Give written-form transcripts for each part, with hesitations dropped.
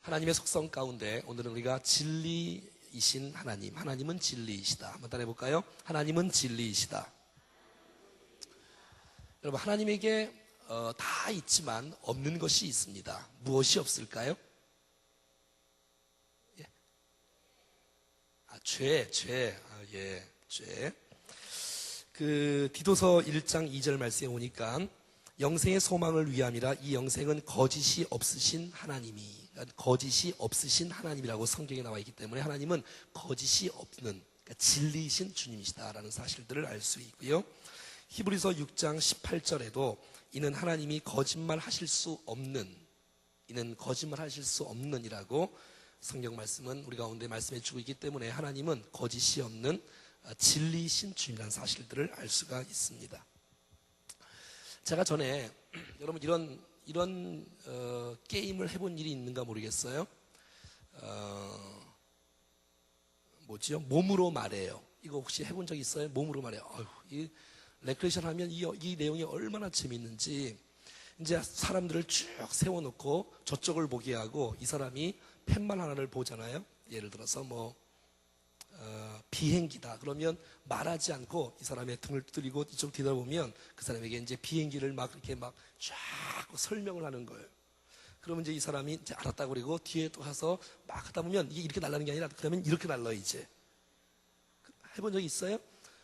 하나님의 속성 가운데 오늘은 우리가 진리이신 하나님, 하나님은 진리이시다. 한번 따라해 볼까요? 하나님은 진리이시다. 여러분, 하나님에게 다 있지만 없는 것이 있습니다. 무엇이 없을까요? 예. 죄. 죄. 디도서 1장 2절 말씀에 보니까 영생의 소망을 위함이라 이 영생은 거짓이 없으신 하나님이, 거짓이 없으신 하나님이라고 성경에 나와 있기 때문에 하나님은 거짓이 없는, 그러니까 진리이신 주님이시다라는 사실들을 알 수 있고요. 히브리서 6장 18절에도 이는 하나님이 거짓말 하실 수 없는, 이는 거짓말 하실 수 없는이라고 성경 말씀은 우리 가운데 말씀해 주고 있기 때문에 하나님은 거짓이 없는 진리이신 주님이라는 사실들을 알 수가 있습니다. 제가 전에 여러분 이런 게임을 해본 일이 있는가 모르겠어요. 뭐지요? 몸으로 말해요. 이거 혹시 해본 적 있어요? 몸으로 말해요. 이 레크레이션 하면 이 내용이 얼마나 재밌는지. 이제 사람들을 쭉 세워놓고 저쪽을 보게 하고 이 사람이 팻말 하나를 보잖아요. 예를 들어서 비행기다. 그러면 말하지 않고 이 사람의 등을 두드리고 이쪽 뒤돌아보면 그 사람에게 이제 비행기를 이렇게 쫙 설명을 하는 거예요. 그러면 이제 이 사람이 이제 알았다고 그러고 뒤에 또 가서 막 하다 보면 이게 이렇게 날아가는 게 아니라 그러면 이렇게 날라 이제. 해본 적이 있어요?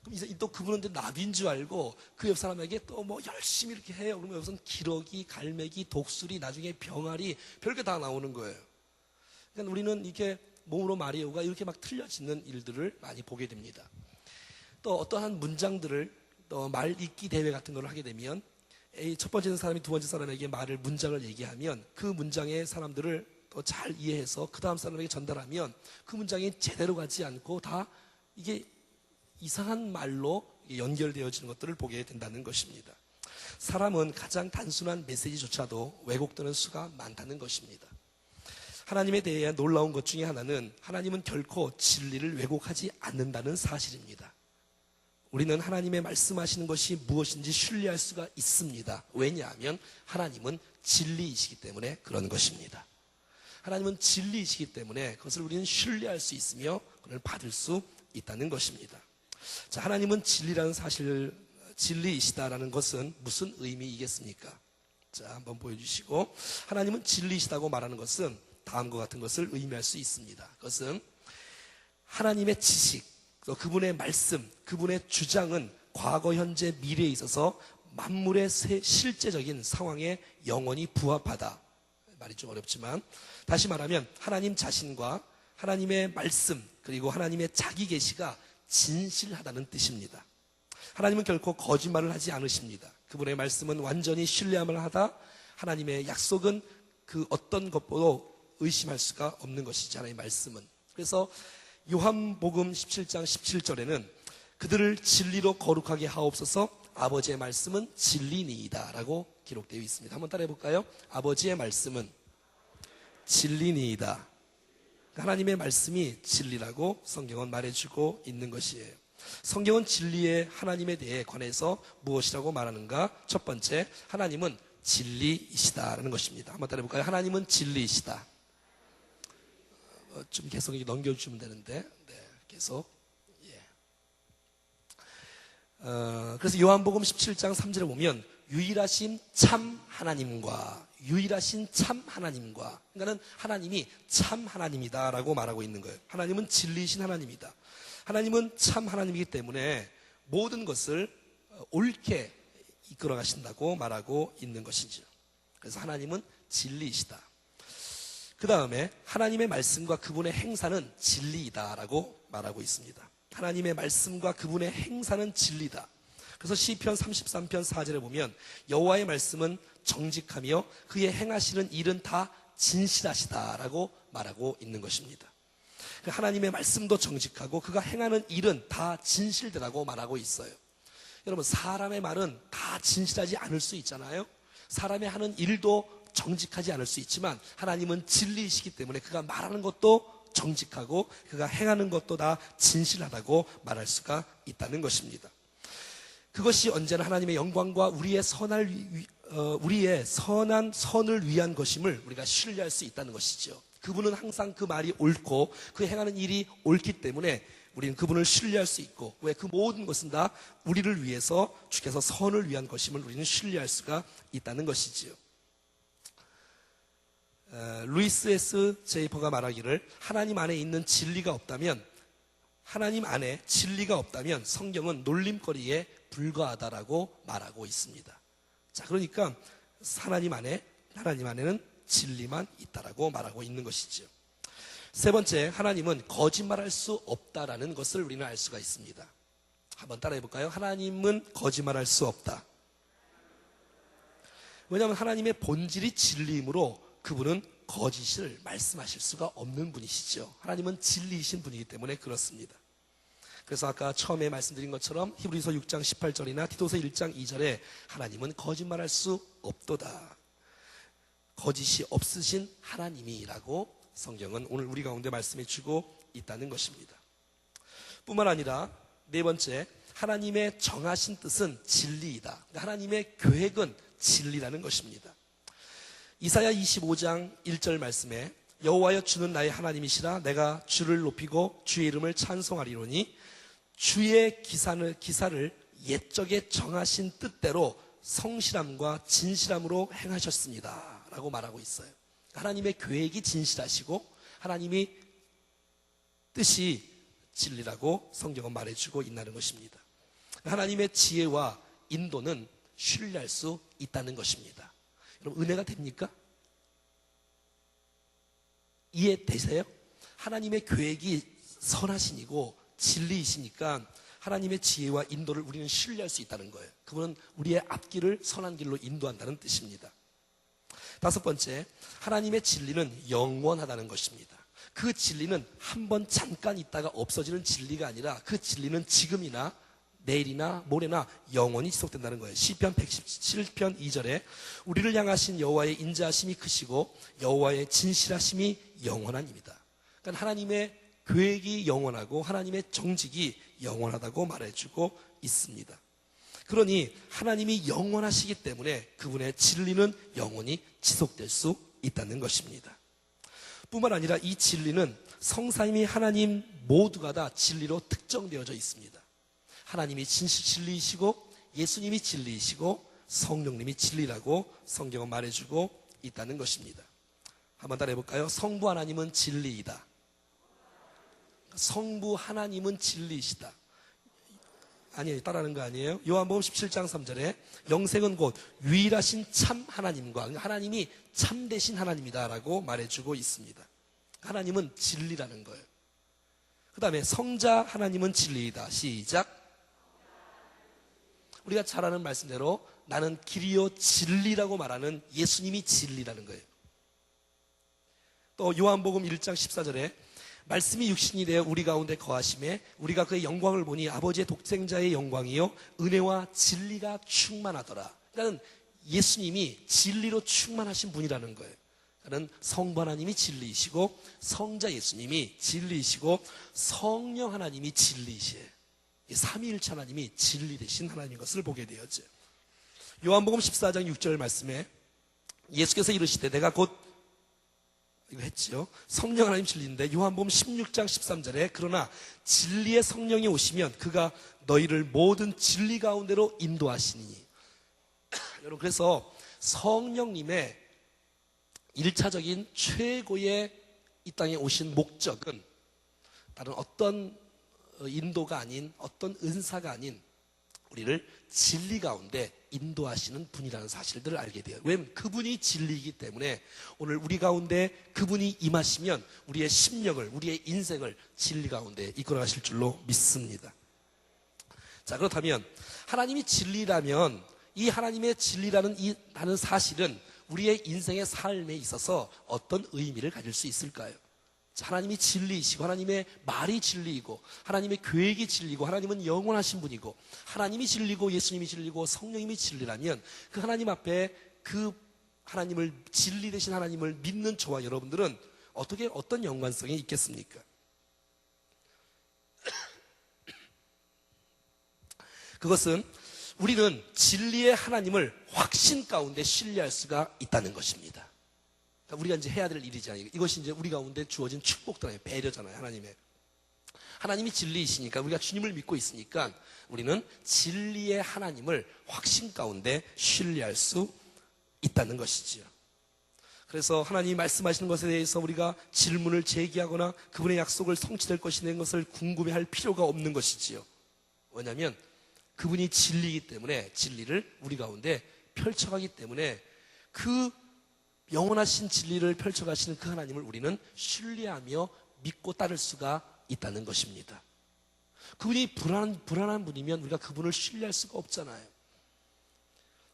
그럼 이제 또 그분은 나비인 줄 알고 그 옆 사람에게 또 열심히 이렇게 해요. 그러면 여기서는 기러기, 갈매기, 독수리, 나중에 병아리, 별게 다 나오는 거예요. 그러니까 우리는 이렇게 몸으로 말해요가 이렇게 막 틀려지는 일들을 많이 보게 됩니다. 또 어떠한 문장들을 또 말 읽기 대회 같은 걸 하게 되면 첫 번째 사람이 두 번째 사람에게 문장을 얘기하면 그 문장의 사람들을 또 잘 이해해서 그 다음 사람에게 전달하면 그 문장이 제대로 가지 않고 다 이게 이상한 말로 연결되어지는 것들을 보게 된다는 것입니다. 사람은 가장 단순한 메시지조차도 왜곡되는 수가 많다는 것입니다. 하나님에 대해 놀라운 것 중에 하나는 하나님은 결코 진리를 왜곡하지 않는다는 사실입니다. 우리는 하나님의 말씀하시는 것이 무엇인지 신뢰할 수가 있습니다. 왜냐하면 하나님은 진리이시기 때문에 그런 것입니다. 하나님은 진리이시기 때문에 그것을 우리는 신뢰할 수 있으며 그걸 받을 수 있다는 것입니다. 자, 하나님은 진리라는 사실, 진리이시다라는 것은 무슨 의미이겠습니까? 자, 한번 보여주시고, 하나님은 진리이시다고 말하는 것은 다음과 같은 것을 의미할 수 있습니다. 그것은 하나님의 지식, 또 그분의 말씀, 그분의 주장은 과거, 현재, 미래에 있어서 만물의 실제적인 상황에 영원히 부합하다. 말이 좀 어렵지만 다시 말하면 하나님 자신과 하나님의 말씀 그리고 하나님의 자기 계시가 진실하다는 뜻입니다. 하나님은 결코 거짓말을 하지 않으십니다. 그분의 말씀은 완전히 신뢰함을 하다 하나님의 약속은 그 어떤 것보다 의심할 수가 없는 것이지 하나님의 말씀은. 그래서 요한복음 17장 17절에는 그들을 진리로 거룩하게 하옵소서 아버지의 말씀은 진리니이다 라고 기록되어 있습니다. 한번 따라해 볼까요? 아버지의 말씀은 진리니이다. 하나님의 말씀이 진리라고 성경은 말해주고 있는 것이에요. 성경은 진리의 하나님에 대해 관해서 무엇이라고 말하는가? 첫 번째, 하나님은 진리이시다라는 것입니다. 한번 따라해 볼까요? 하나님은 진리이시다. 좀 계속 넘겨주시면 되는데, 네, 계속. 예. 그래서 요한복음 17장 3절에 보면 유일하신 참 하나님과 유일하신 참 하나님과, 그러니까는 하나님이 참 하나님이다라고 말하고 있는 거예요. 하나님은 진리이신 하나님이다. 하나님은 참 하나님이기 때문에 모든 것을 옳게 이끌어 가신다고 말하고 있는 것이죠. 그래서 하나님은 진리이시다. 그 다음에 하나님의 말씀과 그분의 행사는 진리이다라고 말하고 있습니다. 하나님의 말씀과 그분의 행사는 진리다. 그래서 시편 33편 4절에 보면 여호와의 말씀은 정직하며 그의 행하시는 일은 다 진실하시다라고 말하고 있는 것입니다. 하나님의 말씀도 정직하고 그가 행하는 일은 다 진실되라고 말하고 있어요. 여러분, 사람의 말은 다 진실하지 않을 수 있잖아요. 사람의 하는 일도 정직하지 않을 수 있지만 하나님은 진리이시기 때문에 그가 말하는 것도 정직하고 그가 행하는 것도 다 진실하다고 말할 수가 있다는 것입니다. 그것이 언제나 하나님의 영광과 우리의 선한 선을 위한 것임을 우리가 신뢰할 수 있다는 것이죠. 그분은 항상 그 말이 옳고 그 행하는 일이 옳기 때문에 우리는 그분을 신뢰할 수 있고, 왜? 그 모든 것은 다 우리를 위해서 주께서 선을 위한 것임을 우리는 신뢰할 수가 있다는 것이지요. 루이스 S. 제이퍼가 말하기를, 하나님 안에 있는 진리가 없다면, 하나님 안에 진리가 없다면 성경은 놀림거리에 불과하다라고 말하고 있습니다. 자, 그러니까 하나님 안에는 진리만 있다라고 말하고 있는 것이죠. 세 번째, 하나님은 거짓말할 수 없다라는 것을 우리는 알 수가 있습니다. 한번 따라해 볼까요? 하나님은 거짓말할 수 없다. 왜냐하면 하나님의 본질이 진리이므로 그분은 거짓을 말씀하실 수가 없는 분이시죠. 하나님은 진리이신 분이기 때문에 그렇습니다. 그래서 아까 처음에 말씀드린 것처럼 히브리서 6장 18절이나 디도서 1장 2절에 하나님은 거짓말할 수 없도다. 거짓이 없으신 하나님이라고 성경은 오늘 우리 가운데 말씀해 주고 있다는 것입니다. 뿐만 아니라 네 번째, 하나님의 정하신 뜻은 진리이다. 그러니까 하나님의 계획은 진리라는 것입니다. 이사야 25장 1절 말씀에 여호와여 주는 나의 하나님이시라 내가 주를 높이고 주의 이름을 찬송하리로니 주의 기사를 옛적에 정하신 뜻대로 성실함과 진실함으로 행하셨습니다 라고 말하고 있어요. 하나님의 계획이 진실하시고 하나님이 뜻이 진리라고 성경은 말해주고 있다는 것입니다. 하나님의 지혜와 인도는 신뢰할 수 있다는 것입니다. 여러분, 은혜가 됩니까? 이해되세요? 하나님의 계획이 선하시고 진리이시니까 하나님의 지혜와 인도를 우리는 신뢰할 수 있다는 거예요. 그분은 우리의 앞길을 선한 길로 인도한다는 뜻입니다. 다섯 번째, 하나님의 진리는 영원하다는 것입니다. 그 진리는 한번 잠깐 있다가 없어지는 진리가 아니라 그 진리는 지금이나 내일이나 모레나 영원히 지속된다는 거예요. 시편 117편 2절에 우리를 향하신 여호와의 인자하심이 크시고 여호와의 진실하심이 영원하니이다. 그러니까 하나님의 계획이 영원하고 하나님의 정직이 영원하다고 말해주고 있습니다. 그러니 하나님이 영원하시기 때문에 그분의 진리는 영원히 지속될 수 있다는 것입니다. 뿐만 아니라 이 진리는 성삼위 하나님 모두가 다 진리로 특정되어져 있습니다. 하나님이 진리이시고 예수님이 진리이시고 성령님이 진리라고 성경은 말해주고 있다는 것입니다. 한번 따라해 볼까요? 성부 하나님은 진리이다. 성부 하나님은 진리이시다. 아니에요. 따라하는 거 아니에요. 요한복음 17장 3절에 영생은 곧 유일하신 참 하나님과, 하나님이 참되신 하나님이다라고 말해주고 있습니다. 하나님은 진리라는 거예요. 그 다음에 성자 하나님은 진리이다. 시작. 우리가 잘 아는 말씀대로 나는 길이요 진리라고 말하는 예수님이 진리라는 거예요. 또 요한복음 1장 14절에 말씀이 육신이 되어 우리 가운데 거하심에 우리가 그의 영광을 보니 아버지의 독생자의 영광이요 은혜와 진리가 충만하더라. 그러니까 예수님이 진리로 충만하신 분이라는 거예요. 그러니까 성부 하나님이 진리이시고 성자 예수님이 진리이시고 성령 하나님이 진리이시에요. 삼위일체 하나님이 진리 되신 하나님인 것을 보게 되었죠. 요한복음 14장 6절 말씀에 예수께서 이르시되 내가 곧 이거 했지요. 성령 하나님 진리인데 요한복음 16장 13절에 그러나 진리의 성령이 오시면 그가 너희를 모든 진리 가운데로 인도하시니. 여러분, 그래서 성령님의 1차적인 최고의 이 땅에 오신 목적은 다른 어떤 인도가 아닌, 어떤 은사가 아닌 우리를 진리 가운데 인도하시는 분이라는 사실들을 알게 돼요. 왜냐하면 그분이 진리이기 때문에 오늘 우리 가운데 그분이 임하시면 우리의 심령을, 우리의 인생을 진리 가운데 이끌어 가실 줄로 믿습니다. 자, 그렇다면 하나님이 진리라면 이 하나님의 진리라는 라는 사실은 우리의 인생의 삶에 있어서 어떤 의미를 가질 수 있을까요? 하나님이 진리이시고 하나님의 말이 진리이고 하나님의 계획이 진리고 하나님은 영원하신 분이고 하나님이 진리고 예수님이 진리고 성령님이 진리라면 그 하나님 앞에 그 하나님을 진리 되신 하나님을 믿는 저와 여러분들은 어떤 연관성이 있겠습니까? 그것은 우리는 진리의 하나님을 확신 가운데 신뢰할 수가 있다는 것입니다. 그러니까 우리가 이제 해야 될 일이잖아요. 이것이 이제 우리 가운데 주어진 축복잖아요. 배려잖아요. 하나님이 진리이시니까 우리가 주님을 믿고 있으니까 우리는 진리의 하나님을 확신 가운데 신뢰할 수 있다는 것이지요. 그래서 하나님이 말씀하시는 것에 대해서 우리가 질문을 제기하거나 그분의 약속을 성취될 것이라는 것을 궁금해할 필요가 없는 것이지요. 왜냐하면 그분이 진리이기 때문에 진리를 우리 가운데 펼쳐가기 때문에 그 영원하신 진리를 펼쳐가시는 그 하나님을 우리는 신뢰하며 믿고 따를 수가 있다는 것입니다. 그분이 불안한 분이면 우리가 그분을 신뢰할 수가 없잖아요.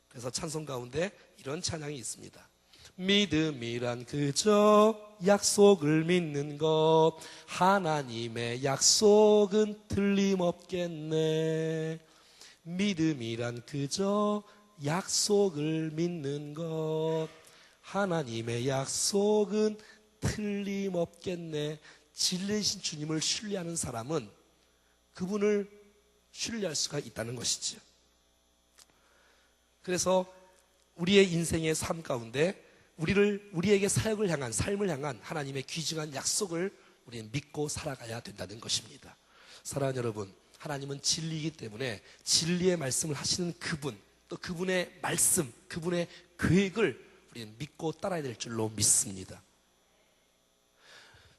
그래서 찬송 가운데 이런 찬양이 있습니다. 믿음이란 그저 약속을 믿는 것, 하나님의 약속은 틀림없겠네. 믿음이란 그저 약속을 믿는 것, 하나님의 약속은 틀림없겠네. 진리이신 주님을 신뢰하는 사람은 그분을 신뢰할 수가 있다는 것이지요. 그래서 우리의 인생의 삶 가운데 우리에게 사역을 향한, 삶을 향한 하나님의 귀중한 약속을 우리는 믿고 살아가야 된다는 것입니다. 사랑하는 여러분, 하나님은 진리이기 때문에 진리의 말씀을 하시는 그분, 또 그분의 말씀, 그분의 계획을 우리는 믿고 따라야 될 줄로 믿습니다.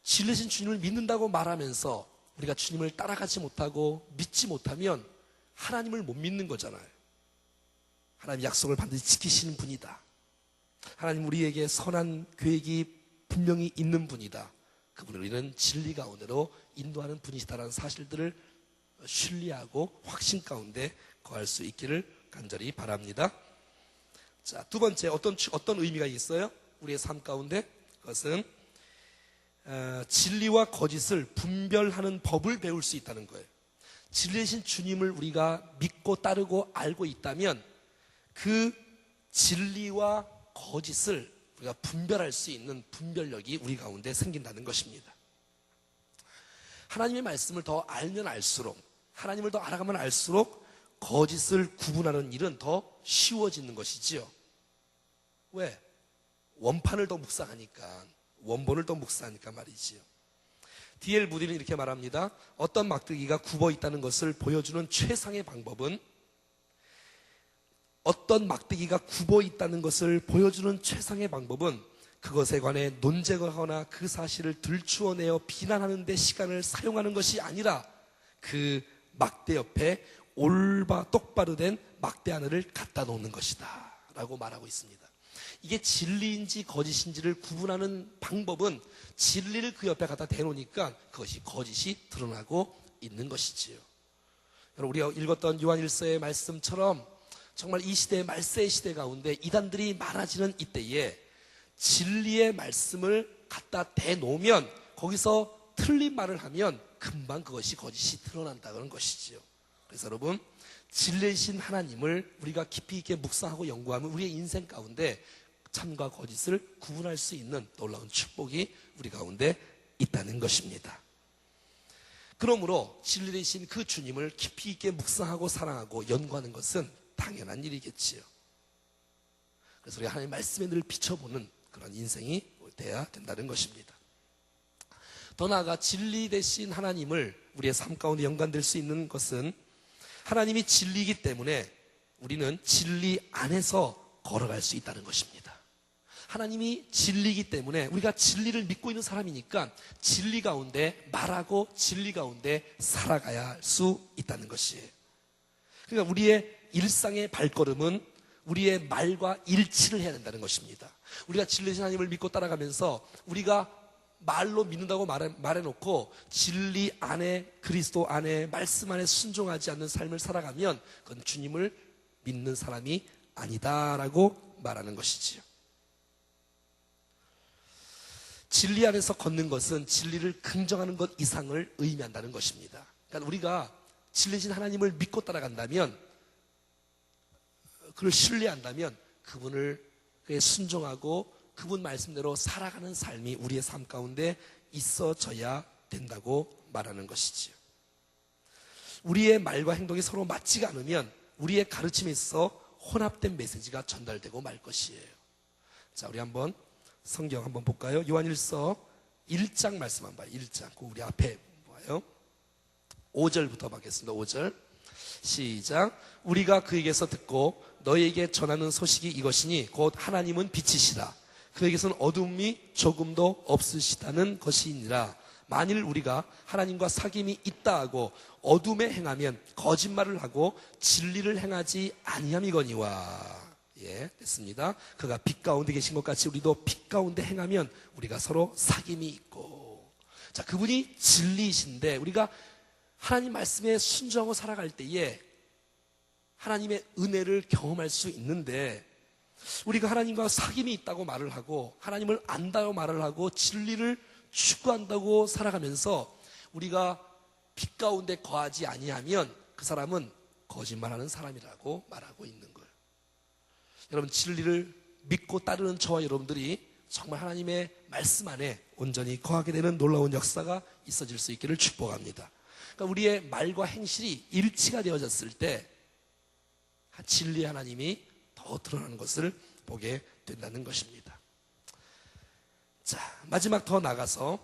진리신 주님을 믿는다고 말하면서 우리가 주님을 따라가지 못하고 믿지 못하면 하나님을 못 믿는 거잖아요. 하나님 약속을 반드시 지키시는 분이다. 하나님 우리에게 선한 계획이 분명히 있는 분이다. 그분을 우리는 진리 가운데로 인도하는 분이시다라는 사실들을 신뢰하고 확신 가운데 거할 수 있기를 간절히 바랍니다. 자, 두 번째 어떤 의미가 있어요? 우리의 삶 가운데 그것은 진리와 거짓을 분별하는 법을 배울 수 있다는 거예요. 진리이신 주님을 우리가 믿고 따르고 알고 있다면 그 진리와 거짓을 우리가 분별할 수 있는 분별력이 우리 가운데 생긴다는 것입니다. 하나님의 말씀을 더 알면 알수록, 하나님을 더 알아가면 알수록 거짓을 구분하는 일은 더 쉬워지는 것이지요. 왜? 원판을 더 묵상하니까, 원본을 더 묵상하니까 말이지요. D.L. 무디는 이렇게 말합니다. 어떤 막대기가 굽어 있다는 것을 보여주는 최상의 방법은, 어떤 막대기가 굽어 있다는 것을 보여주는 최상의 방법은 그것에 관해 논쟁하거나 그 사실을 들추어내어 비난하는 데 시간을 사용하는 것이 아니라 그 막대 옆에 똑바로 된 막대 하나를 갖다 놓는 것이다 라고 말하고 있습니다. 이게 진리인지 거짓인지를 구분하는 방법은 진리를 그 옆에 갖다 대놓으니까 그것이 거짓이 드러나고 있는 것이지요. 여러분, 우리가 읽었던 요한 1서의 말씀처럼 정말 이 시대의 말세의 시대 가운데 이단들이 많아지는 이때에 진리의 말씀을 갖다 대놓으면, 거기서 틀린 말을 하면 금방 그것이 거짓이 드러난다는 것이지요. 그래서 여러분, 진리이신 하나님을 우리가 깊이 있게 묵상하고 연구하면 우리의 인생 가운데 참과 거짓을 구분할 수 있는 놀라운 축복이 우리 가운데 있다는 것입니다. 그러므로 진리이신 그 주님을 깊이 있게 묵상하고 사랑하고 연구하는 것은 당연한 일이겠지요. 그래서 우리가 하나님의 말씀에 늘 비춰보는 그런 인생이 돼야 된다는 것입니다. 더 나아가 진리 되신 하나님을 우리의 삶 가운데 연관될 수 있는 것은 하나님이 진리이기 때문에 우리는 진리 안에서 걸어갈 수 있다는 것입니다. 하나님이 진리이기 때문에 우리가 진리를 믿고 있는 사람이니까 진리 가운데 말하고 진리 가운데 살아가야 할 수 있다는 것이에요. 그러니까 우리의 일상의 발걸음은 우리의 말과 일치를 해야 된다는 것입니다. 우리가 진리신 하나님을 믿고 따라가면서 우리가 말로 믿는다고 말해놓고 진리 안에, 그리스도 안에, 말씀 안에 순종하지 않는 삶을 살아가면 그건 주님을 믿는 사람이 아니다라고 말하는 것이지요. 진리 안에서 걷는 것은 진리를 긍정하는 것 이상을 의미한다는 것입니다. 그러니까 우리가 진리신 하나님을 믿고 따라간다면, 그를 신뢰한다면 그분을 순종하고 그분 말씀대로 살아가는 삶이 우리의 삶 가운데 있어져야 된다고 말하는 것이지요. 우리의 말과 행동이 서로 맞지가 않으면 우리의 가르침에 있어 혼합된 메시지가 전달되고 말 것이에요. 자, 우리 한번 성경 한번 볼까요? 요한일서 1장 말씀 한번 봐요. 1장. 우리 앞에 봐요. 5절부터 받겠습니다. 5절. 시작. 우리가 그에게서 듣고 너희에게 전하는 소식이 이것이니 곧 하나님은 빛이시라. 그에게서는 어둠이 조금도 없으시다는 것이니라. 만일 우리가 하나님과 사귐이 있다 하고 어둠에 행하면 거짓말을 하고 진리를 행하지 아니함이거니와. 예, 됐습니다. 그가 빛 가운데 계신 것 같이 우리도 빛 가운데 행하면 우리가 서로 사귐이 있고. 자, 그분이 진리이신데 우리가 하나님 말씀에 순종하고 살아갈 때에 하나님의 은혜를 경험할 수 있는데, 우리가 하나님과 사귐이 있다고 말을 하고 하나님을 안다고 말을 하고 진리를 추구한다고 살아가면서 우리가 빛 가운데 거하지 아니하면 그 사람은 거짓말하는 사람이라고 말하고 있는 거예요. 여러분, 진리를 믿고 따르는 저와 여러분들이 정말 하나님의 말씀 안에 온전히 거하게 되는 놀라운 역사가 있어질 수 있기를 축복합니다. 그러니까 우리의 말과 행실이 일치가 되어졌을 때 진리의 하나님이 더 드러나는 것을 보게 된다는 것입니다. 자, 마지막 더 나가서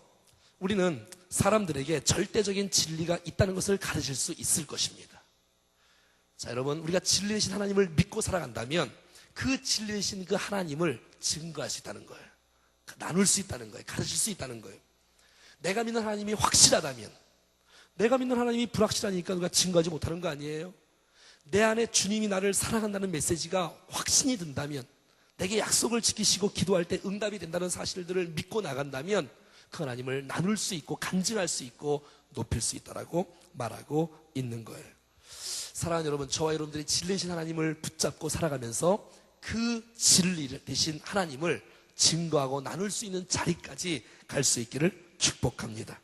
우리는 사람들에게 절대적인 진리가 있다는 것을 가르칠 수 있을 것입니다. 자, 여러분, 우리가 진리이신 하나님을 믿고 살아간다면 그 진리이신 그 하나님을 증거할 수 있다는 거예요. 나눌 수 있다는 거예요. 가르칠 수 있다는 거예요. 내가 믿는 하나님이 확실하다면, 내가 믿는 하나님이 불확실하니까 우리가 증거하지 못하는 거 아니에요? 내 안에 주님이 나를 사랑한다는 메시지가 확신이 든다면, 내게 약속을 지키시고 기도할 때 응답이 된다는 사실들을 믿고 나간다면 그 하나님을 나눌 수 있고 간증할 수 있고 높일 수 있다라고 말하고 있는 거예요. 사랑하는 여러분, 저와 여러분들이 진리이신 하나님을 붙잡고 살아가면서 그 진리 대신 하나님을 증거하고 나눌 수 있는 자리까지 갈 수 있기를 축복합니다.